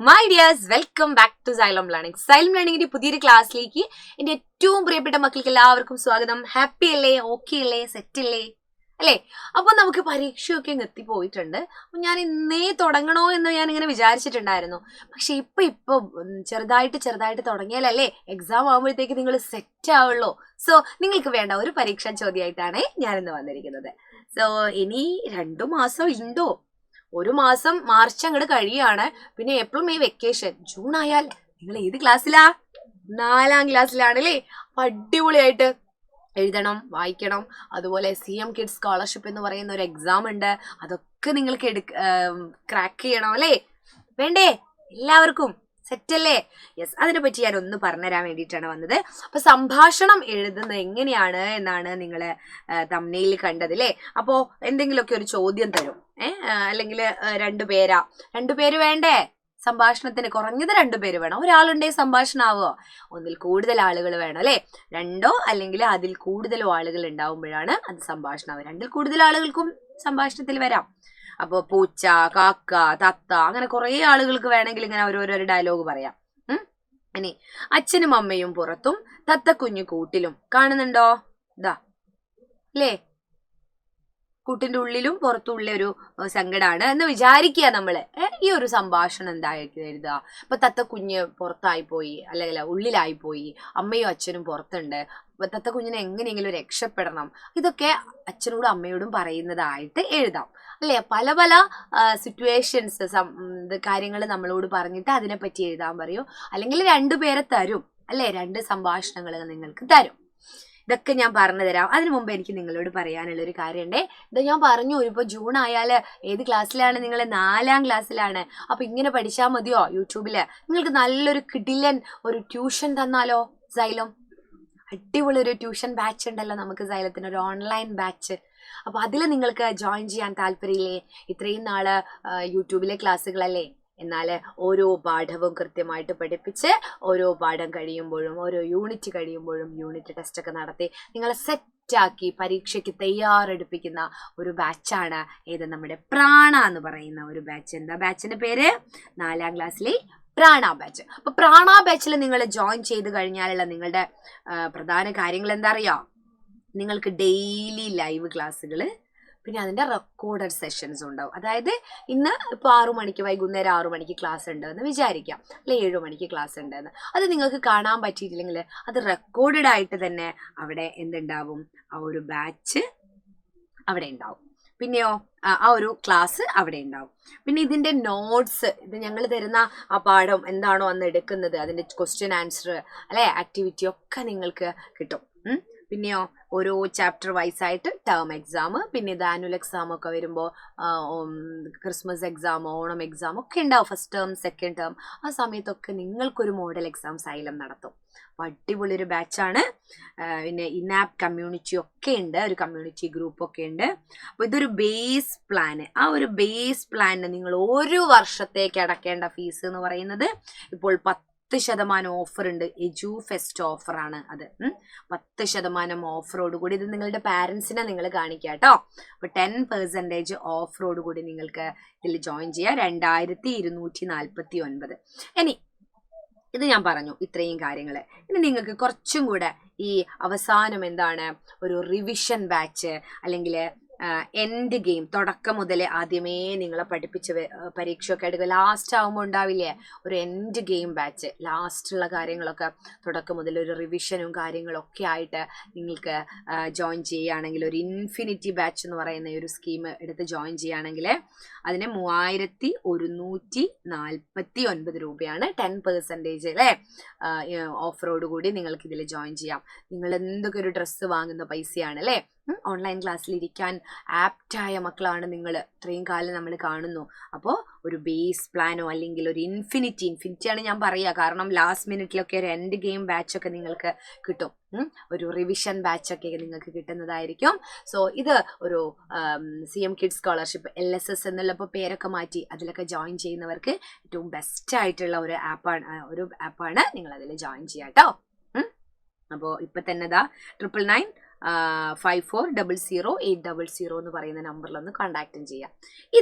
My dears, welcome back to Xylem learning. Xylem ലേണിംഗിന്റെ പുതിയൊരു ക്ലാസ്സിലേക്ക് എന്റെ ഏറ്റവും പ്രിയപ്പെട്ട മക്കൾക്ക് എല്ലാവർക്കും സ്വാഗതം. ഹാപ്പി അല്ലേ? ഓക്കെ അല്ലേ? സെറ്റ് അല്ലേ? അല്ലേ? അപ്പൊ നമുക്ക് പരീക്ഷയൊക്കെ എത്തിപ്പോയിട്ടുണ്ട്. അപ്പൊ ഞാൻ ഇന്നേ തുടങ്ങണോ എന്ന് ഞാൻ ഇങ്ങനെ വിചാരിച്ചിട്ടുണ്ടായിരുന്നു. പക്ഷെ ഇപ്പൊ ചെറുതായിട്ട് തുടങ്ങിയാലല്ലേ എക്സാം ആകുമ്പോഴത്തേക്ക് നിങ്ങൾ സെറ്റ് ആവുള്ളൂ. സോ നിങ്ങൾക്ക് വേണ്ട ഒരു പരീക്ഷാ ചോദ്യമായിട്ടാണ് ഞാനിന്ന് വന്നിരിക്കുന്നത്. സോ ഇനി 2 മാസം ഉണ്ടോ? 1 മാസം മാർച്ച് അങ്ങോട്ട് കഴിയാണ്. പിന്നെ ഏപ്രിൽ മെയ് വെക്കേഷൻ. ജൂൺ ആയാൽ നിങ്ങൾ ഏത് ക്ലാസ്സിലാ? 4ാം ക്ലാസ്സിലാണ് അല്ലേ? അടിപൊളിയായിട്ട് എഴുതണം, വായിക്കണം. അതുപോലെ CM കിഡ്സ് സ്കോളർഷിപ്പ് എന്ന് പറയുന്ന ഒരു എക്സാം ഉണ്ട്. അതൊക്കെ നിങ്ങൾക്ക് ക്രാക്ക് ചെയ്യണം അല്ലേ? വേണ്ടേ? എല്ലാവർക്കും സെറ്റ് അല്ലേ? യെസ്, അതിനെ പറ്റി ഞാൻ ഒന്ന് പറഞ്ഞുതരാൻ വേണ്ടിയിട്ടാണ് വന്നത്. അപ്പൊ സംഭാഷണം എഴുതുന്നത് എങ്ങനെയാണ് എന്നാണ് നിങ്ങൾ തംബ്നെയിലിൽ കണ്ടത് അല്ലേ? അപ്പോ എന്തെങ്കിലുമൊക്കെ ഒരു ചോദ്യം തരും, അല്ലെങ്കിൽ 2 പേര് വേണ്ടേ? സംഭാഷണത്തിന് കുറഞ്ഞത് 2 പേര് വേണം. ഒരാളുണ്ടേ സംഭാഷണം ആവോ? ഒന്നിൽ കൂടുതൽ ആളുകൾ വേണം അല്ലെ? 2 അല്ലെങ്കിൽ അതിൽ കൂടുതലോ ആളുകൾ ഉണ്ടാവുമ്പോഴാണ് അത് സംഭാഷണം. 2ൽ കൂടുതൽ ആളുകൾക്കും സംഭാഷണത്തിൽ വരാം. അപ്പൊ പൂച്ച, കാക്ക, തത്ത, അങ്ങനെ കുറെ ആളുകൾക്ക് വേണമെങ്കിൽ ഇങ്ങനെ ഓരോരോ ഡയലോഗ് പറയാം. ഇനി അച്ഛനും അമ്മയും പുറത്തും തത്തക്കുഞ്ഞു കൂട്ടിലും. കാണുന്നുണ്ടോ? ഇതാ അല്ലേ? കൂട്ടിന്റെ ഉള്ളിലും പുറത്തുള്ള ഒരു സങ്കടമാണ് എന്ന് വിചാരിക്കുക നമ്മള്. ഈ ഒരു സംഭാഷണം എന്തായിരിക്കും എഴുതുക? ഇപ്പൊ തത്തക്കുഞ്ഞ് പുറത്തായി പോയി, അല്ലെങ്കിൽ ഉള്ളിലായി പോയി, അമ്മയും അച്ഛനും പുറത്തുണ്ട്, തത്തക്കുഞ്ഞിനെ എങ്ങനെയെങ്കിലും രക്ഷപ്പെടണം. ഇതൊക്കെ അച്ഛനോടും അമ്മയോടും പറയുന്നതായിട്ട് എഴുതാം അല്ലെ? പല പല സിറ്റുവേഷൻസ്, കാര്യങ്ങൾ നമ്മളോട് പറഞ്ഞിട്ട് അതിനെപ്പറ്റി എഴുതാൻ പറയൂ. അല്ലെങ്കിൽ 2 പേരെ തരും അല്ലെ? 2 സംഭാഷണങ്ങൾ നിങ്ങൾക്ക് തരും. ഇതൊക്കെ ഞാൻ പറഞ്ഞു തരാം. അതിനു മുമ്പ് എനിക്ക് നിങ്ങളോട് പറയാനുള്ള ഒരു കാര്യമുണ്ടേ. ഇത് ഞാൻ പറഞ്ഞു, ഇപ്പൊ ജൂൺ ആയാൽ ഏത് ക്ലാസ്സിലാണ് നിങ്ങൾ? 4ാം ക്ലാസ്സിലാണ്. അപ്പൊ ഇങ്ങനെ പഠിച്ചാൽ മതിയോ? യൂട്യൂബില് നിങ്ങൾക്ക് നല്ലൊരു കിടിലൻ ഒരു ട്യൂഷൻ തന്നാലോ? സൈലം അടിപൊളി ഒരു ട്യൂഷൻ ബാച്ച് ഉണ്ടല്ലോ നമുക്ക്, സൈലത്തിന് ഒരു ഓൺലൈൻ ബാച്ച്. അപ്പൊ അതിൽ നിങ്ങൾക്ക് ജോയിൻ ചെയ്യാൻ താല്പര്യമില്ലേ? ഇത്രയും നാള് യൂട്യൂബിലെ ക്ലാസ്സുകളല്ലേ? എന്നാൽ ഓരോ പാഠവും കൃത്യമായിട്ട് പഠിപ്പിച്ച് ഓരോ പാഠം കഴിയുമ്പോഴും ഓരോ യൂണിറ്റ് കഴിയുമ്പോഴും യൂണിറ്റ് ടെസ്റ്റ് ഒക്കെ നടത്തി നിങ്ങളെ സെറ്റാക്കി പരീക്ഷയ്ക്ക് തയ്യാറെടുപ്പിക്കുന്ന ഒരു ബാച്ചാണ് ഏത്? നമ്മുടെ പ്രാണ എന്ന് പറയുന്ന ഒരു ബാച്ച്. എന്താ ബാച്ചിന്റെ പേര്? 4ാം ക്ലാസ്സിലെ പ്രാണ ബാച്ച്. അപ്പൊ പ്രാണ ബാച്ചിൽ നിങ്ങൾ ജോയിൻ ചെയ്ത് കഴിഞ്ഞാലുള്ള നിങ്ങളുടെ പ്രധാന കാര്യങ്ങൾ എന്താ അറിയോ? നിങ്ങൾക്ക് ഡെയിലി ലൈവ് ക്ലാസ്സുകൾ, പിന്നെ അതിന്റെ റെക്കോർഡഡ് സെഷൻസ് ഉണ്ടാവും. അതായത് ഇന്ന് ഇപ്പൊ 6 മണിക്ക്, വൈകുന്നേരം 6 മണിക്ക് ക്ലാസ് ഉണ്ടെന്ന് വിചാരിക്കാം, അല്ലെ 7 മണിക്ക് ക്ലാസ് ഉണ്ടെന്ന്. അത് നിങ്ങൾക്ക് കാണാൻ പറ്റിയിട്ടില്ലെങ്കിൽ അത് റെക്കോർഡഡ് ആയിട്ട് തന്നെ അവിടെ എന്തുണ്ടാവും? ആ ഒരു ബാച്ച് അവിടെ ഉണ്ടാവും. പിന്നെയോ ആ ഒരു ക്ലാസ് അവിടെ ഉണ്ടാവും. പിന്നെ ഇതിന്റെ നോട്ട്സ്, ഇത് ഞങ്ങൾ തരുന്ന ആ പാഠം എന്താണോ അന്ന് എടുക്കുന്നത് അതിന്റെ ക്വസ്റ്റ്യൻ ആൻസർ അല്ലെ, ആക്ടിവിറ്റി ഒക്കെ നിങ്ങൾക്ക് കിട്ടും. പിന്നെയോ ഓരോ ചാപ്റ്റർ വൈസ് ആയിട്ട് ടേം എക്സാം, പിന്നെ ഇത് ആനുവൽ എക്സാം ഒക്കെ വരുമ്പോൾ ക്രിസ്മസ് എക്സാം, ഓണം എക്സാം ഒക്കെ ഉണ്ടാവും. ഫസ്റ്റ് ടേം, സെക്കൻഡ് ടേം, ആ സമയത്തൊക്കെ നിങ്ങൾക്കൊരു മോഡൽ എക്സാം സൈലം നടത്തും. അപ്പോൾ അടിപൊളി ഒരു ബാച്ചാണ്. പിന്നെ ഇനാപ്പ് കമ്മ്യൂണിറ്റി ഒക്കെ ഉണ്ട്, ഒരു കമ്മ്യൂണിറ്റി ഗ്രൂപ്പ് ഒക്കെ ഉണ്ട്. അപ്പോൾ ഇതൊരു ബേസ് പ്ലാന്. ആ ഒരു ബേസ് പ്ലാനിന് നിങ്ങൾ 1 വർഷത്തേക്ക് അടക്കേണ്ട ഫീസ് എന്ന് പറയുന്നത് ഇപ്പോൾ 10% ഓഫർ ഉണ്ട്. എജു ഫെസ്റ്റ് ഓഫറാണ് അത്. 10% ഓഫറോട് കൂടി ഇത് നിങ്ങളുടെ പാരൻസിനെ നിങ്ങൾ കാണിക്കുക കേട്ടോ. അപ്പൊ 10% ഓഫറോട് കൂടി നിങ്ങൾക്ക് ഇതിൽ ജോയിൻ ചെയ്യാം. 2249. ഇനി ഇത് ഞാൻ പറഞ്ഞു ഇത്രയും കാര്യങ്ങൾ. ഇനി നിങ്ങൾക്ക് കുറച്ചും കൂടെ ഈ അവസാനം എന്താണ്, ഒരു റിവിഷൻ ബാച്ച്, അല്ലെങ്കിൽ എൻഡ് ഗെയിം, തുടക്കം മുതൽ ആദ്യമേ നിങ്ങളെ പഠിപ്പിച്ച് പരീക്ഷയൊക്കെ എടുക്കുക, ലാസ്റ്റ് ആകുമ്പോൾ ഉണ്ടാവില്ലേ ഒരു എൻഡ് ഗെയിം ബാച്ച്. ലാസ്റ്റുള്ള കാര്യങ്ങളൊക്കെ തുടക്കം മുതൽ ഒരു റിവിഷനും കാര്യങ്ങളൊക്കെ ആയിട്ട് നിങ്ങൾക്ക് ജോയിൻ ചെയ്യുകയാണെങ്കിൽ, ഒരു ഇൻഫിനിറ്റി ബാച്ച് എന്ന് പറയുന്ന ഒരു സ്കീം എടുത്ത് ജോയിൻ ചെയ്യുകയാണെങ്കിൽ അതിന് 3149 രൂപയാണ്. 10% അല്ലേ ഓഫറോട് കൂടി നിങ്ങൾക്ക് ഇതിൽ ജോയിൻ ചെയ്യാം. നിങ്ങൾ എന്തൊക്കെ ഒരു ഡ്രസ്സ് വാങ്ങുന്ന പൈസയാണ് അല്ലേ? ഓൺലൈൻ ക്ലാസ്സിൽ ഇരിക്കാൻ ആപ്റ്റായ മക്കളാണ് നിങ്ങൾ, ഇത്രയും കാലം നമ്മൾ കാണുന്നു. അപ്പോൾ ഒരു ബേസ് പ്ലാനോ അല്ലെങ്കിൽ ഒരു ഇൻഫിനിറ്റിയാണ് ഞാൻ പറയുക, കാരണം ലാസ്റ്റ് മിനിറ്റിലൊക്കെ ഒരു എൻഡ് ഗെയിം ബാച്ചൊക്കെ നിങ്ങൾക്ക് കിട്ടും. ഒരു റിവിഷൻ ബാച്ചൊക്കെ നിങ്ങൾക്ക് കിട്ടുന്നതായിരിക്കും. സോ ഇത് ഒരു CM കിഡ്സ് സ്കോളർഷിപ്പ് LSS എന്നുള്ള പേരൊക്കെ മാറ്റി അതിലൊക്കെ ജോയിൻ ചെയ്യുന്നവർക്ക് ഏറ്റവും ബെസ്റ്റ് ആയിട്ടുള്ള ഒരു ആപ്പാണ്. നിങ്ങൾ അതിൽ ജോയിൻ ചെയ്യാം കേട്ടോ. അപ്പോൾ ഇപ്പൊ തന്നെ 9999 54008000 എന്ന് പറയുന്ന നമ്പറിലൊന്ന് കോൺടാക്റ്റും ചെയ്യാം.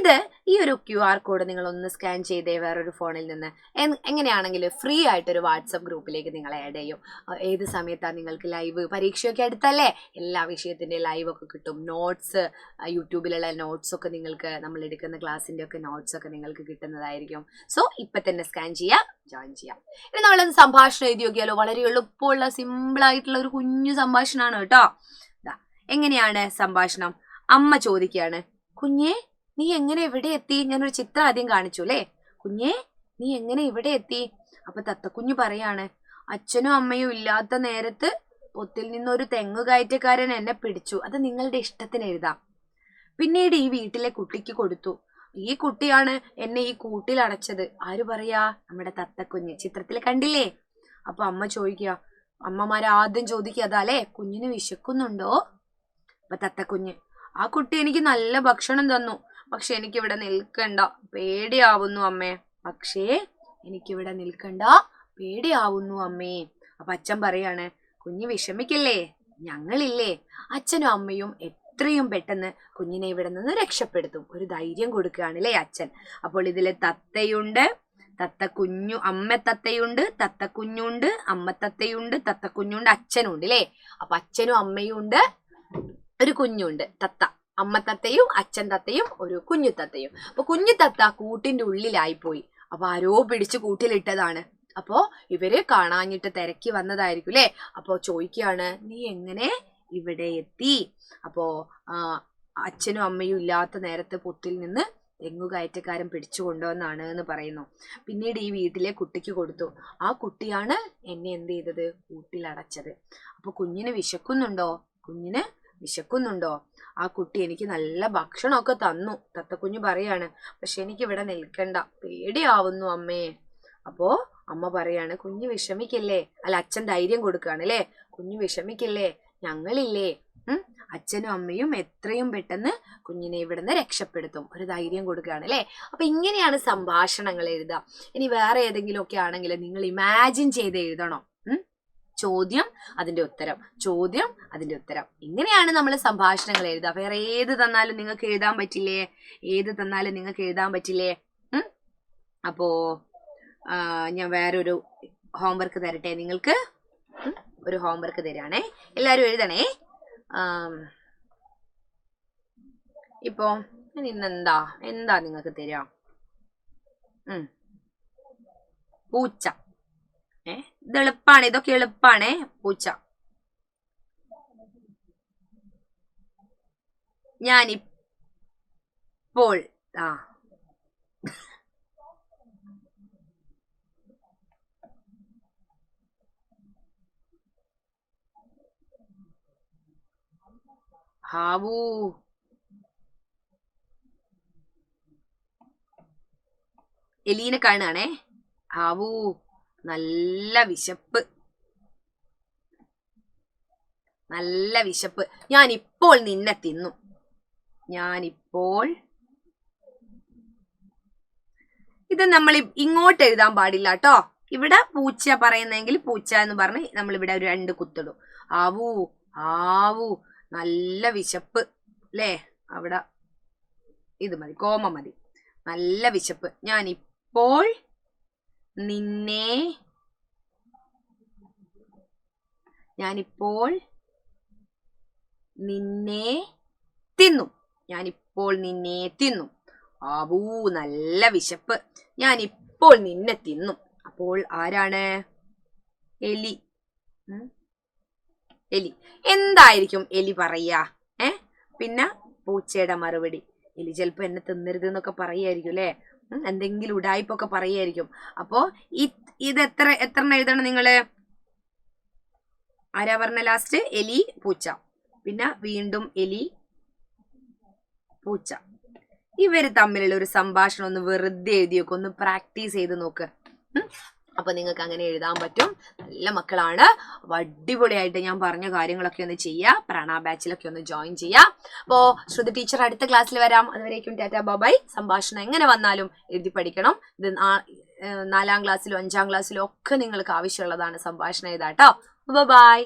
ഈ ഒരു QR കോഡ് നിങ്ങളൊന്ന് സ്കാൻ ചെയ്തേ വേറൊരു ഫോണിൽ നിന്ന് എങ്ങനെയാണെങ്കിലും ഫ്രീ ആയിട്ടൊരു വാട്സപ്പ് ഗ്രൂപ്പിലേക്ക് നിങ്ങൾ ആഡ് ചെയ്യും. ഏത് സമയത്താണ് നിങ്ങൾക്ക് ലൈവ്, പരീക്ഷയൊക്കെ അടുത്തല്ലേ, എല്ലാ വിഷയത്തിൻ്റെ ലൈവൊക്കെ കിട്ടും. നോട്ട്സ്, യൂട്യൂബിലുള്ള നോട്ട്സൊക്കെ നിങ്ങൾക്ക്, നമ്മൾ എടുക്കുന്ന ക്ലാസ്സിൻ്റെ ഒക്കെ നോട്ട്സൊക്കെ നിങ്ങൾക്ക് കിട്ടുന്നതായിരിക്കും. സോ ഇപ്പം തന്നെ സ്കാൻ ചെയ്യുക, ജോയിൻ ചെയ്യാം. ഇനി നമ്മളൊന്ന് സംഭാഷണം എഴുതി നോക്കിയാലോ. വളരെ എളുപ്പമുള്ള സിമ്പിളായിട്ടുള്ള ഒരു കുഞ്ഞു സംഭാഷണമാണ് കേട്ടോ. എങ്ങനെയാണ് സംഭാഷണം? അമ്മ ചോദിക്കുകയാണ്, കുഞ്ഞേ നീ എങ്ങനെ ഇവിടെ എത്തി? ഞാനൊരു ചിത്രം ആദ്യം കാണിച്ചു അല്ലേ. കുഞ്ഞേ നീ എങ്ങനെ ഇവിടെ എത്തി? അപ്പൊ തത്തക്കുഞ്ഞു പറയാണ്, അച്ഛനും അമ്മയും ഇല്ലാത്ത നേരത്ത് പൊത്തിൽ നിന്നൊരു തെങ്ങ് കയറ്റക്കാരൻ എന്നെ പിടിച്ചു. അത് നിങ്ങളുടെ ഇഷ്ടത്തിന് എഴുതാം. പിന്നീട് ഈ വീട്ടിലെ കുട്ടിക്ക് കൊടുത്തു. ഈ കുട്ടിയാണ് എന്നെ ഈ കൂട്ടിൽ അടച്ചത്. ആര് പറയാ? നമ്മുടെ തത്തക്കുഞ്ഞ്. ചിത്രത്തിൽ കണ്ടില്ലേ? അപ്പൊ അമ്മ ചോദിക്കുക, അമ്മമാരാദ്യം ചോദിക്കുക അതാല്ലേ, കുഞ്ഞിന് വിശക്കുന്നുണ്ടോ? അപ്പൊ തത്തക്കുഞ്ഞ്, ആ കുട്ടി എനിക്ക് നല്ല ഭക്ഷണം തന്നു, പക്ഷെ എനിക്കിവിടെ നിൽക്കണ്ട, പേടിയാവുന്നു അമ്മേ. പക്ഷേ എനിക്കിവിടെ നിൽക്കണ്ട, പേടിയാവുന്നു അമ്മേ. അപ്പൊ അച്ഛൻ പറയാണ്, കുഞ്ഞ് വിഷമിക്കില്ലേ, ഞങ്ങളില്ലേ, അച്ഛനും അമ്മയും എത്രയും പെട്ടെന്ന് കുഞ്ഞിനെ ഇവിടെ നിന്ന് രക്ഷപ്പെടുത്തും. ഒരു ധൈര്യം കൊടുക്കുകയാണല്ലേ അച്ഛൻ. അപ്പോൾ ഇതില് തത്തയുണ്ട്, തത്തക്കുഞ്ഞു, അമ്മത്തത്തയുണ്ട്, തത്തക്കുഞ്ഞുണ്ട്, അമ്മത്തത്തയുണ്ട്, തത്തക്കുഞ്ഞുണ്ട്, അച്ഛനുണ്ട് അല്ലേ. അപ്പൊ അച്ഛനും അമ്മയും ഉണ്ട്, ഒരു കുഞ്ഞുണ്ട് തത്ത. അമ്മ തത്തയും അച്ഛൻ തത്തയും ഒരു കുഞ്ഞു തത്തയും. അപ്പൊ കുഞ്ഞു തത്ത കൂട്ടിന്റെ ഉള്ളിലായിപ്പോയി. അപ്പൊ ആരോ പിടിച്ച് കൂട്ടിലിട്ടതാണ്. അപ്പോ ഇവര് കാണാഞ്ഞിട്ട് തിരക്കി വന്നതായിരിക്കും അല്ലെ. അപ്പോ ചോദിക്കുകയാണ്, നീ എങ്ങനെ ഇവിടെ എത്തി? അപ്പോ അച്ഛനും അമ്മയും ഇല്ലാത്ത നേരത്തെ പൊത്തിൽ നിന്ന് തെങ്ങുകയറ്റക്കാരൻ പിടിച്ചു കൊണ്ടുവന്നാണ് എന്ന് പറയുന്നു. പിന്നീട് ഈ വീട്ടിലെ കുട്ടിക്ക് കൊടുത്തു. ആ കുട്ടിയാണ് എന്നെ എന്ത് ചെയ്തത്? കൂട്ടിലടച്ചത്. അപ്പൊ കുഞ്ഞിന് വിശക്കുന്നുണ്ടോ? കുഞ്ഞിന് വിശക്കുന്നുണ്ടോ? ആ കുട്ടി എനിക്ക് നല്ല ഭക്ഷണമൊക്കെ തന്നു. തത്തക്കുഞ്ഞ് പറയാണ്, പക്ഷെ എനിക്ക് ഇവിടെ നിൽക്കണ്ട, പേടിയാവുന്നു അമ്മേ. അപ്പോ അമ്മ പറയാണ്, കുഞ്ഞ് വിഷമിക്കില്ലേ. അല്ല, അച്ഛൻ ധൈര്യം കൊടുക്കുകയാണ് അല്ലേ. കുഞ്ഞ് വിഷമിക്കില്ലേ, ഞങ്ങളില്ലേ, അച്ഛനും അമ്മയും എത്രയും പെട്ടെന്ന് കുഞ്ഞിനെ ഇവിടുന്ന് രക്ഷപ്പെടുത്തും. ഒരു ധൈര്യം കൊടുക്കുകയാണ് അല്ലേ. അപ്പൊ ഇങ്ങനെയാണ് സംഭാഷണങ്ങൾ എഴുതുക. ഇനി വേറെ ഏതെങ്കിലും ഒക്കെ ആണെങ്കിൽ നിങ്ങൾ ഇമാജിൻ ചെയ്ത് എഴുതണം. ചോദ്യം അതിന്റെ ഉത്തരം, ചോദ്യം അതിന്റെ ഉത്തരം. ഇങ്ങനെയാണ് നമ്മൾ സംഭാഷണങ്ങൾ എഴുതുക. വേറെ ഏത് തന്നാലും നിങ്ങൾക്ക് എഴുതാൻ പറ്റില്ലേ? ഏത് തന്നാലും നിങ്ങൾക്ക് എഴുതാൻ പറ്റില്ലേ? അപ്പോ ഞാൻ വേറൊരു ഹോംവർക്ക് തരട്ടെ നിങ്ങൾക്ക്. ഒരു ഹോംവർക്ക് തരാണേ, എല്ലാരും എഴുതണേ. ഇപ്പോ ഇന്നെന്താ നിങ്ങൾക്ക് തരാം? പൂച്ച. ഇത് എളുപ്പാണ്, ഇതൊക്കെ എളുപ്പാണേ. പൂച്ച. ഞാനിപ്പോൾ ഹാവൂ. എലീനെ കാണുകയാണേ. ഹാവൂ, നല്ല വിശപ്പ്, നല്ല വിശപ്പ്. ഞാനിപ്പോൾ നിന്നെ തിന്നു. ഞാനിപ്പോൾ. ഇത് നമ്മൾ ഇങ്ങോട്ട് എഴുതാൻ പാടില്ല കേട്ടോ. ഇവിടെ പൂച്ച പറയുന്നെങ്കിൽ പൂച്ച എന്ന് പറഞ്ഞ് നമ്മൾ ഇവിടെ ഒരു 2 കുത്തിടും. ആവൂ, ആവൂ, നല്ല വിശപ്പ് അല്ലേ. അവിടെ ഇത് മതി, കോമ മതി. നല്ല വിശപ്പ്. ഞാനിപ്പോൾ നിന്നെ തിന്നു. ഞാനിപ്പോൾ നിന്നെ തിന്നു. ആവൂ, നല്ല വിശപ്പ്. ഞാനിപ്പോൾ നിന്നെ തിന്നു. അപ്പോൾ ആരാണ്? എലി. എലി. എന്തായിരിക്കും എലി പറയാ? പിന്നെ പൂച്ചയുടെ മറുപടി. എലി ചിലപ്പോ എന്നെ തിന്നരുത് എന്നൊക്കെ പറയായിരിക്കും അല്ലെ. എന്തെങ്കിലും ഉടായ്പൊക്കെ പറയായിരിക്കും. അപ്പോ ഇത് എത്ര എഴുതണം നിങ്ങള്? ആരാ പറഞ്ഞ ലാസ്റ്റ്? എലി, പൂച്ച. പിന്നെ വീണ്ടും എലി, പൂച്ച. ഇവര് തമ്മിലുള്ള ഒരു സംഭാഷണം ഒന്ന് വെറുതെ എഴുതി നോക്ക്, ഒന്ന് പ്രാക്ടീസ് ചെയ്ത് നോക്ക്. അപ്പൊ നിങ്ങൾക്ക് അങ്ങനെ എഴുതാൻ പറ്റും. നല്ല മക്കളാണ്. അടിപൊളിയായിട്ട് ഞാൻ പറഞ്ഞ കാര്യങ്ങളൊക്കെ ഒന്ന് ചെയ്യുക. പ്രണ ബാച്ചിലൊക്കെ ഒന്ന് ജോയിൻ ചെയ്യുക. അപ്പോ ശ്രുതി ടീച്ചർ അടുത്ത ക്ലാസ്സിൽ വരാം. അതുവരേക്കും ടാറ്റാ ബൈ. സംഭാഷണം എങ്ങനെ വന്നാലും എഴുതി പഠിക്കണം. ഇത് 4ാം ക്ലാസ്സിലും 5ാം ക്ലാസ്സിലും ഒക്കെ നിങ്ങൾക്ക് ആവശ്യമുള്ളതാണ് സംഭാഷണം എഴുതാട്ടോ. ബൈ.